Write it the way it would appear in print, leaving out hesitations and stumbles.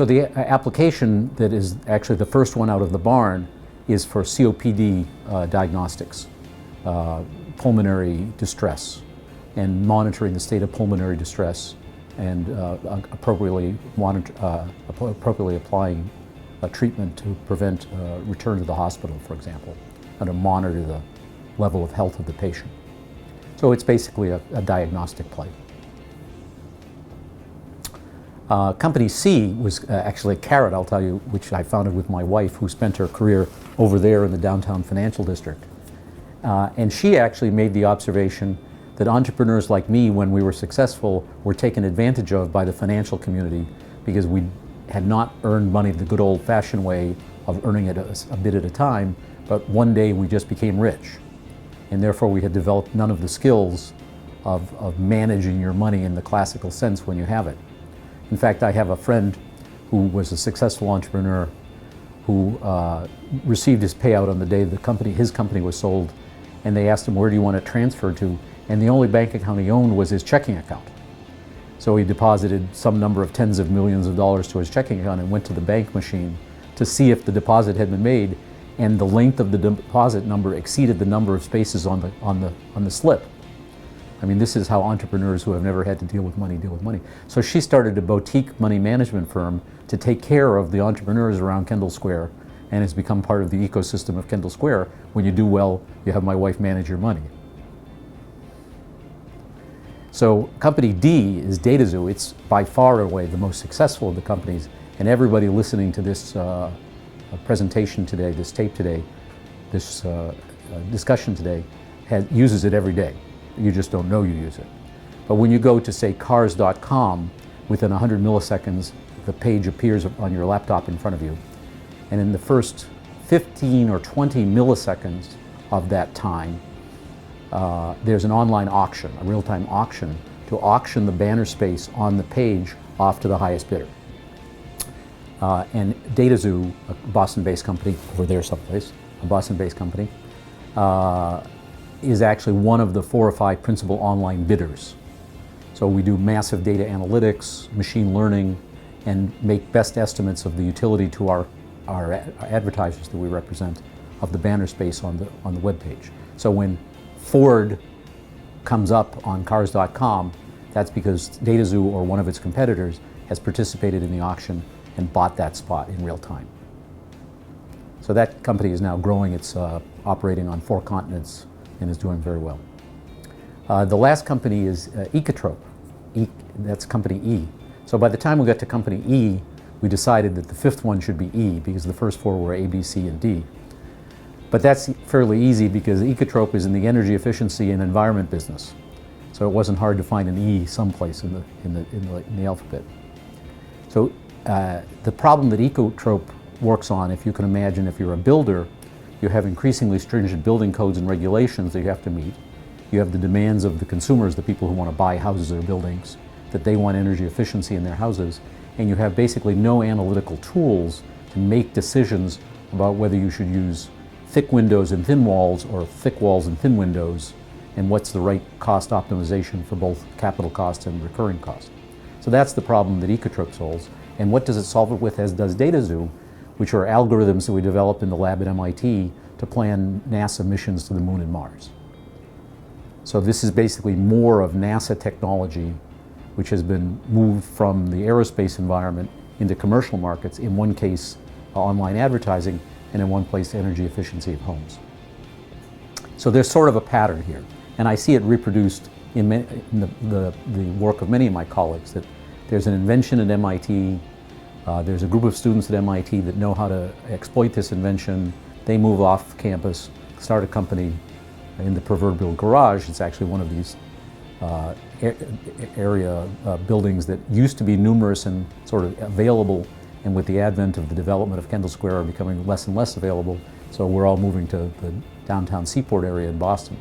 So the application that is actually the first one out of the barn is for COPD diagnostics, pulmonary distress, and monitoring the state of pulmonary distress, and appropriately applying a treatment to prevent return to the hospital, for example, and to monitor the level of health of the patient. So it's basically a diagnostic play. Company C was actually Carrot, I'll tell you, which I founded with my wife, who spent her career over there in the downtown financial district. And she actually made the observation that entrepreneurs like me, when we were successful, were taken advantage of by the financial community because we had not earned money the good old-fashioned way of earning it a bit at a time, but one day we just became rich. And therefore we had developed none of the skills of managing your money in the classical sense when you have it. In fact, I have a friend who was a successful entrepreneur who received his payout on the day his company was sold, and they asked him, where do you want it transferred to? And the only bank account he owned was his checking account. So he deposited some number of tens of millions of dollars to his checking account and went to the bank machine to see if the deposit had been made, and the length of the deposit number exceeded the number of spaces on the slip. I mean, this is how entrepreneurs who have never had to deal with money. So she started a boutique money management firm to take care of the entrepreneurs around Kendall Square, and has become part of the ecosystem of Kendall Square. When you do well, you have my wife manage your money. So company D is DataZoo. It's by far and away the most successful of the companies, and everybody listening to this presentation today, this tape today, this discussion today, uses it every day. You just don't know you use it. But when you go to, say, cars.com, within 100 milliseconds, the page appears on your laptop in front of you. And in the first 15 or 20 milliseconds of that time, there's an online auction, a real-time auction, to auction the banner space on the page off to the highest bidder. And DataZoo, a Boston-based company, over there someplace, a Boston-based company, is actually one of the 4 or 5 principal online bidders. So we do massive data analytics, machine learning, and make best estimates of the utility to our advertisers that we represent of the banner space on the web page. So when Ford comes up on cars.com, that's because DataZoo or one of its competitors has participated in the auction and bought that spot in real time. So that company is now growing. It's operating on 4 continents and is doing very well. The last company is Ecotrope. That's company E. So by the time we got to company E, we decided that the 5th one should be E, because the first 4 were A, B, C, and D. But that's fairly easy because Ecotrope is in the energy efficiency and environment business. So it wasn't hard to find an E someplace in the alphabet. So the problem that Ecotrope works on, if you can imagine, if you're a builder, you have increasingly stringent building codes and regulations that you have to meet. You have the demands of the consumers, the people who want to buy houses or buildings, that they want energy efficiency in their houses, and you have basically no analytical tools to make decisions about whether you should use thick windows and thin walls or thick walls and thin windows, and what's the right cost optimization for both capital cost and recurring cost. So that's the problem that Ecotrope solves. And what does it solve it with, as does DataZoo, which are algorithms that we developed in the lab at MIT to plan NASA missions to the Moon and Mars. So this is basically more of NASA technology, which has been moved from the aerospace environment into commercial markets, in one case online advertising, and in one place energy efficiency of homes. So there's sort of a pattern here, and I see it reproduced in the work of many of my colleagues, that there's an invention at MIT, there's a group of students at MIT that know how to exploit this invention. They move off campus, start a company in the proverbial garage. It's actually one of these area buildings that used to be numerous and sort of available, and with the advent of the development of Kendall Square are becoming less and less available. So we're all moving to the downtown Seaport area in Boston.